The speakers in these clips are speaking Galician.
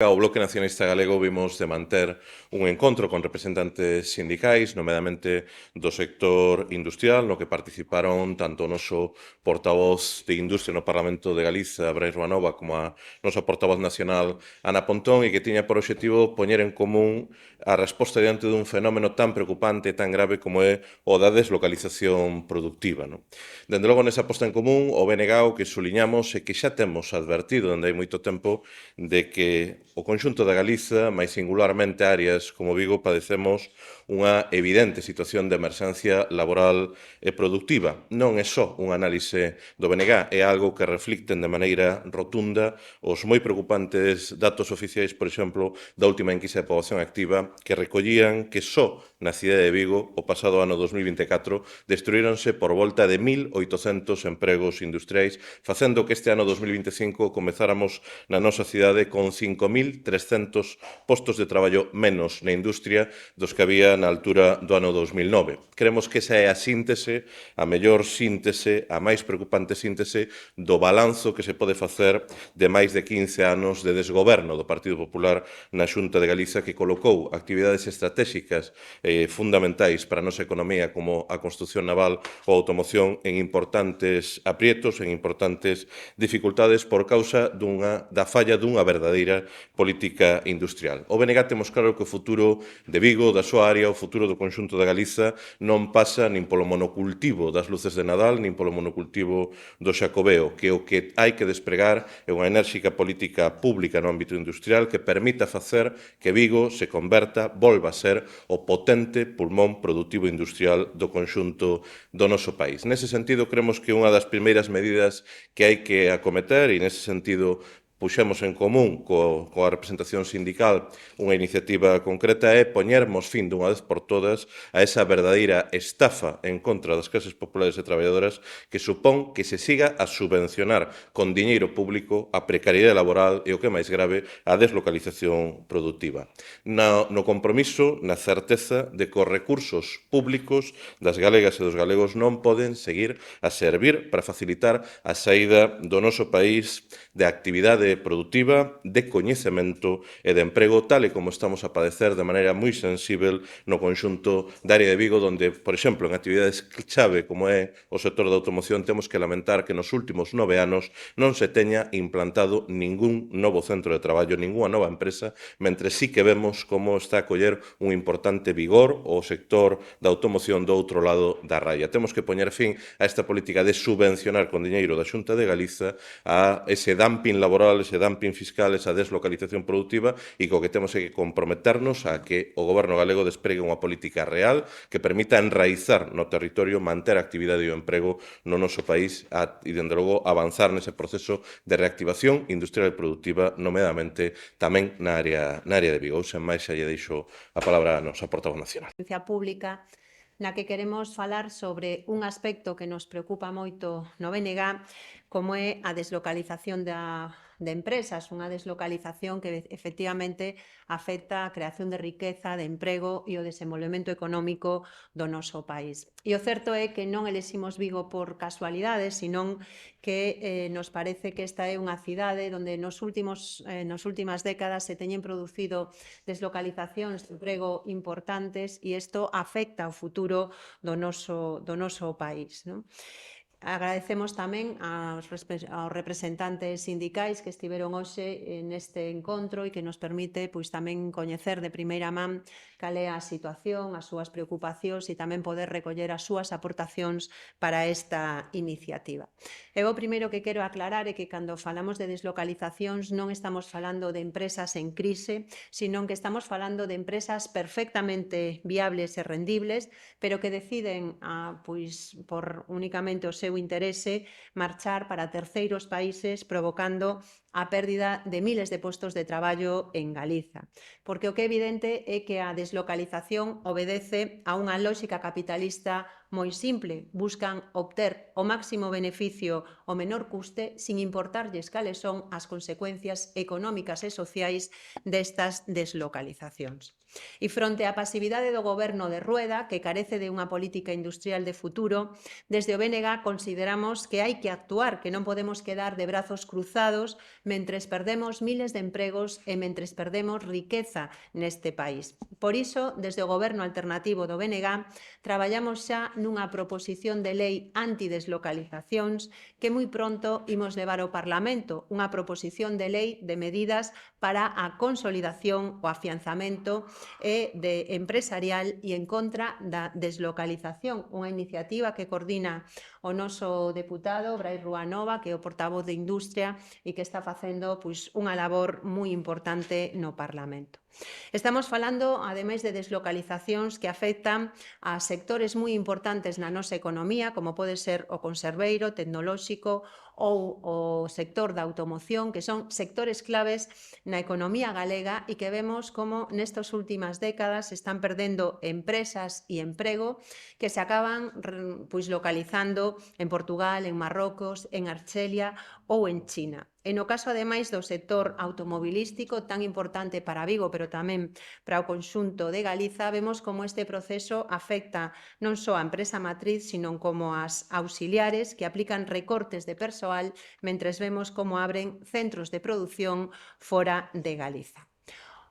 O Bloque Nacionalista Galego vimos de manter un encontro con representantes sindicais, nomeadamente do sector industrial, no que participaron tanto o noso portavoz de Industria no Parlamento de Galiza, Brais Ruanova, como a nosa portavoz nacional, Ana Pontón, e que tiña por obxectivo poñer en común a resposta diante dun fenómeno tan preocupante e tan grave como é o da deslocalización productiva. Dende logo, nesa posta en común, o BNG o que suliñamos é que xa temos advertido dende hai moito tempo de que o conxunto da Galiza, máis singularmente áreas como Vigo, padecemos unha evidente situación de emerxencia laboral e productiva. Non é só un análise do BNG, é algo que reflicten de maneira rotunda os moi preocupantes datos oficiais, por exemplo, da última enquisa de poboación activa, que recollían que só na cidade de Vigo, o pasado ano 2024, destruíronse por volta de 1.800 empregos industriais, facendo que este ano 2025 comezáramos na nosa cidade con 5.300 postos de traballo menos na industria dos que había na altura do ano 2009. Creemos que esa é a síntese, a mellor síntese, a máis preocupante síntese do balanzo que se pode facer de máis de 15 anos de desgoberno do Partido Popular na Xunta de Galiza, que colocou actividades estratégicas fundamentais para a nosa economía como a construción naval ou a automoción en importantes aprietos, en importantes dificultades por causa da falla dunha verdadeira política industrial. O BNG temos claro que o futuro de Vigo, da súa área, o futuro do conxunto da Galiza non pasa nin polo monocultivo das luces de Nadal, nin polo monocultivo do Xacobeo, que o que hai que despregar é unha enérxica política pública no ámbito industrial que permita facer que Vigo se converta, volva a ser o potente pulmón productivo industrial do conxunto do noso país. Nese sentido, creemos que unha das primeiras medidas que hai que acometer, e nese sentido puxemos en común coa representación sindical unha iniciativa concreta, é poñermos fin dunha vez por todas a esa verdadeira estafa en contra das clases populares e traballadoras que supón que se siga a subvencionar con diñeiro público a precariedade laboral e, o que é máis grave, a deslocalización productiva. No compromiso, na certeza de que os recursos públicos das galegas e dos galegos non poden seguir a servir para facilitar a saída do noso país de actividade productiva, de coñecemento e de emprego, tal e como estamos a padecer de maneira moi sensível no conxunto da área de Vigo, donde, por exemplo, en actividades chave como é o sector da automoción, temos que lamentar que nos últimos 9 anos non se teña implantado ningún novo centro de traballo, ninguna nova empresa, mentre sí que vemos como está a coller un importante vigor o sector da automoción do outro lado da raya. Temos que poñer fin a esta política de subvencionar con diñeiro da Xunta de Galiza a ese dumping laboral, ese dumping fiscal, esa deslocalización productiva, e co que temos é que comprometernos a que o goberno galego despregue unha política real que permita enraizar no territorio, manter a actividade e o emprego no noso país e, dende logo, avanzar nese proceso de reactivación industrial e productiva, nomeadamente tamén na área de Vigo. Sen máis, xa lle deixo a palabra a nosa portavoz nacional. Pública, na que queremos falar sobre un aspecto que nos preocupa moito no BNG, como é a deslocalización de empresas, unha deslocalización que efectivamente afecta a creación de riqueza, de emprego e o desenvolvemento económico do noso país. E o certo é que non eleximos Vigo por casualidade, senón que nos parece que esta é unha cidade onde nas últimas décadas se teñen producido deslocalizacións de emprego importantes e isto afecta ao futuro do noso país, non? Agradecemos tamén aos representantes sindicais que estiveron hoxe neste encontro e que nos permite tamén coñecer de primeira man cal é a situación, as súas preocupacións e tamén poder recoller as súas aportacións para esta iniciativa. Eu o primeiro que quero aclarar é que cando falamos de deslocalizacións non estamos falando de empresas en crise, senón que estamos falando de empresas perfectamente viables e rendibles, pero que deciden por únicamente o seu interese marchar para terceiros países, provocando a pérdida de miles de postos de traballo en Galiza. Porque o que é evidente é que a deslocalización obedece a unha lógica capitalista moi simple. Buscan obter o máximo beneficio ao menor custe sin importarlles cales son as consecuencias económicas e sociais destas deslocalizacións. E fronte á pasividade do goberno de Rueda, que carece de unha política industrial de futuro, desde o BNG consideramos que hai que actuar, que non podemos quedar de brazos cruzados mentres perdemos miles de empregos e mentres perdemos riqueza neste país. Por iso, desde o goberno alternativo do BNG, traballamos xa nunha proposición de lei antideslocalizacións que moi pronto imos levar ao Parlamento, unha proposición de lei de medidas para a consolidación, o afianzamento empresarial e en contra da deslocalización, unha iniciativa que coordina o noso deputado Brais Ruanova, que é o portavoz de Industria e que está facendo unha labor moi importante no Parlamento. Estamos falando, ademais de deslocalizacións que afectan a sectores moi importantes na nosa economía, como pode ser o conserveiro, tecnolóxico ou o sector da automoción, que son sectores claves na economía galega e que vemos como nestas últimas décadas están perdendo empresas e emprego que se acaban localizando en Portugal, en Marrocos, en Argelia ou en China. E no caso, ademais, do sector automobilístico, tan importante para Vigo, pero tamén para o conxunto de Galiza, vemos como este proceso afecta non só a empresa matriz, sino como as auxiliares que aplican recortes de persoal, mentres vemos como abren centros de produción fora de Galiza.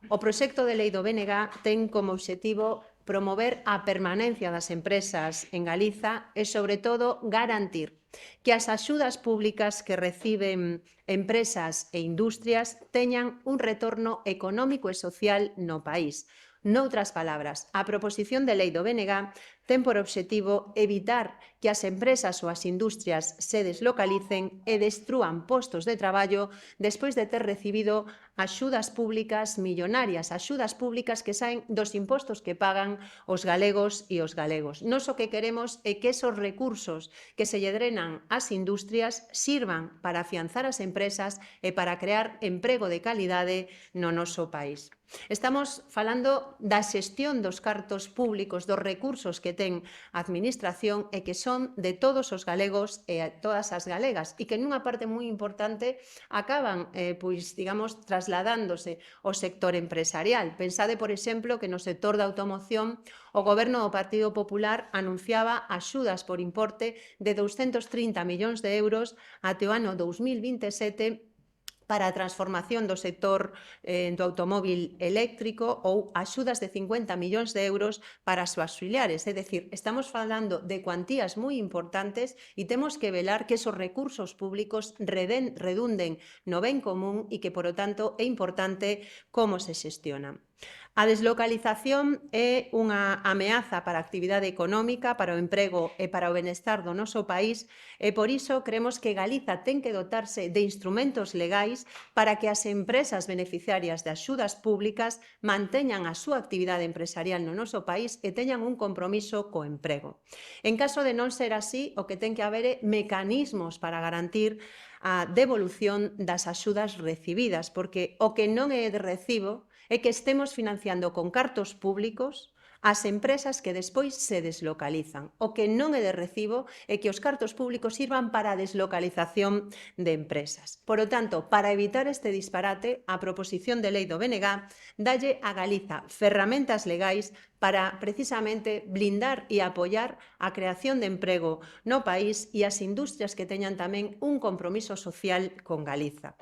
O proxecto de lei do BNG ten como obxectivo promover a permanencia das empresas en Galiza e, sobre todo, garantir que as axudas públicas que reciben empresas e industrias teñan un retorno económico e social no país. Noutras palabras, a proposición de lei do BNG ten por obxectivo evitar que as empresas ou as industrias se deslocalicen e destrúan postos de traballo despois de ter recibido axudas públicas millonarias, axudas públicas que saen dos impostos que pagan os galegos e os galegos. Nós o que queremos é que esos recursos que se lle drenan ás industrias sirvan para afianzar as empresas e para crear emprego de calidade no noso país. Estamos falando da xestión dos cartos públicos, dos recursos que ten a Administración e que son de todos os galegos e todas as galegas e que nunha parte moi importante acaban, trasladándose ao sector empresarial. Pensade, por exemplo, que no sector da automoción o goberno do Partido Popular anunciaba axudas por importe de 230 millóns de euros até o ano 2027 para a transformación do sector do automóvil eléctrico ou axudas de 50 millóns de euros para as auxiliares. É dicir, estamos falando de cuantías moi importantes e temos que velar que esos recursos públicos redunden no ben común e que, por lo tanto, é importante como se xestionan. A deslocalización é unha ameaza para a actividade económica, para o emprego e para o benestar do noso país e por iso creemos que Galiza ten que dotarse de instrumentos legais para que as empresas beneficiarias de axudas públicas manteñan a súa actividade empresarial no noso país e teñan un compromiso co emprego. En caso de non ser así, o que ten que haber é mecanismos para garantir a devolución das axudas recibidas, porque o que non é de recibo é que estemos financiando con cartos públicos as empresas que despois se deslocalizan. O que non é de recibo é que os cartos públicos sirvan para a deslocalización de empresas. Por lo tanto, para evitar este disparate, a proposición de lei do BNG dalle a Galiza ferramentas legais para precisamente blindar e apoiar a creación de emprego no país e as industrias que teñan tamén un compromiso social con Galiza.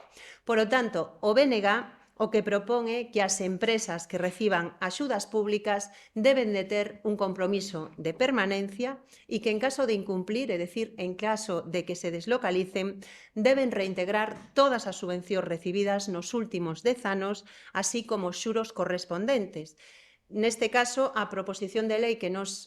Por lo tanto, o BNG o que propón é que as empresas que reciban axudas públicas deben de ter un compromiso de permanencia e que en caso de incumplir, é dicir, en caso de que se deslocalicen, deben reintegrar todas as subvencións recibidas nos últimos 10 anos, así como os xuros correspondentes. Neste caso, a proposición de lei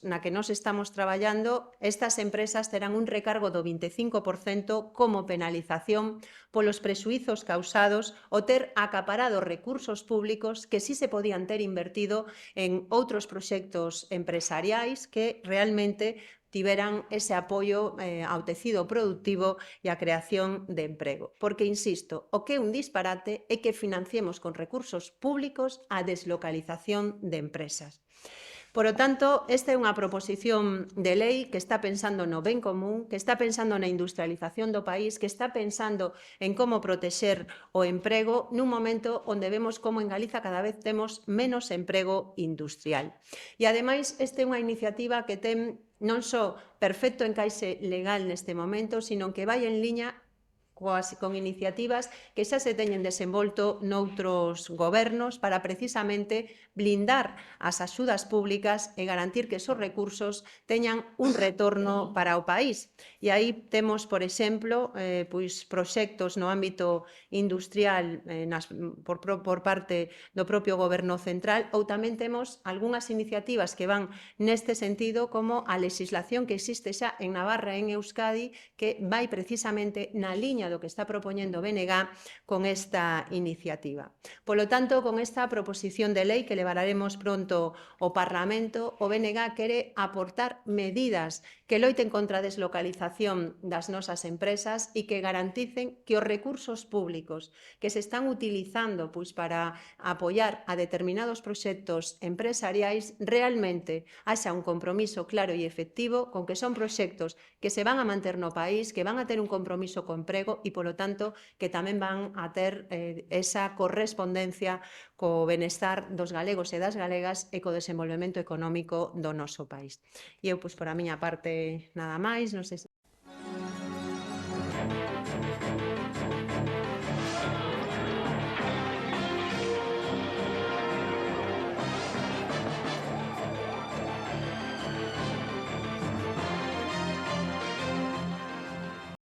na que nós estamos traballando, estas empresas terán un recargo do 25% como penalización polos prexuízos causados ao ter acaparado recursos públicos que sí se podían ter invertido en outros proxectos empresariais que realmente tiveran ese apoio ao tecido productivo e á creación de emprego. Porque, insisto, o que é un disparate é que financiemos con recursos públicos a deslocalización de empresas. Por lo tanto, esta é unha proposición de lei que está pensando no ben común, que está pensando na industrialización do país, que está pensando en como protexer o emprego nun momento onde vemos como en Galiza cada vez temos menos emprego industrial. E, ademais, esta é unha iniciativa que ten non só perfecto encaixe legal neste momento, sino que vai en liña con iniciativas que xa se teñen desenvolto noutros gobernos para precisamente blindar as axudas públicas e garantir que esos recursos teñan un retorno para o país. E aí temos, por exemplo, pois proxectos no ámbito industrial por parte do propio Goberno central, ou tamén temos algunhas iniciativas que van neste sentido, como a legislación que existe xa en Navarra e en Euskadi, que vai precisamente na liña do que está propoñendo o BNG con esta iniciativa. Polo tanto, con esta proposición de lei que levararemos pronto ao Parlamento, o BNG quere aportar medidas que loiten contra a deslocalización das nosas empresas e que garanticen que os recursos públicos que se están utilizando pois para apoiar a determinados proxectos empresariais realmente haxa un compromiso claro e efectivo con que son proxectos que se van a manter no país, que van a ter un compromiso co emprego e, polo tanto, que tamén van a ter esa correspondencia co benestar dos galegos e das galegas e co desenvolvemento económico do noso país. E eu, pois, por a miña parte, nada máis. Non sei se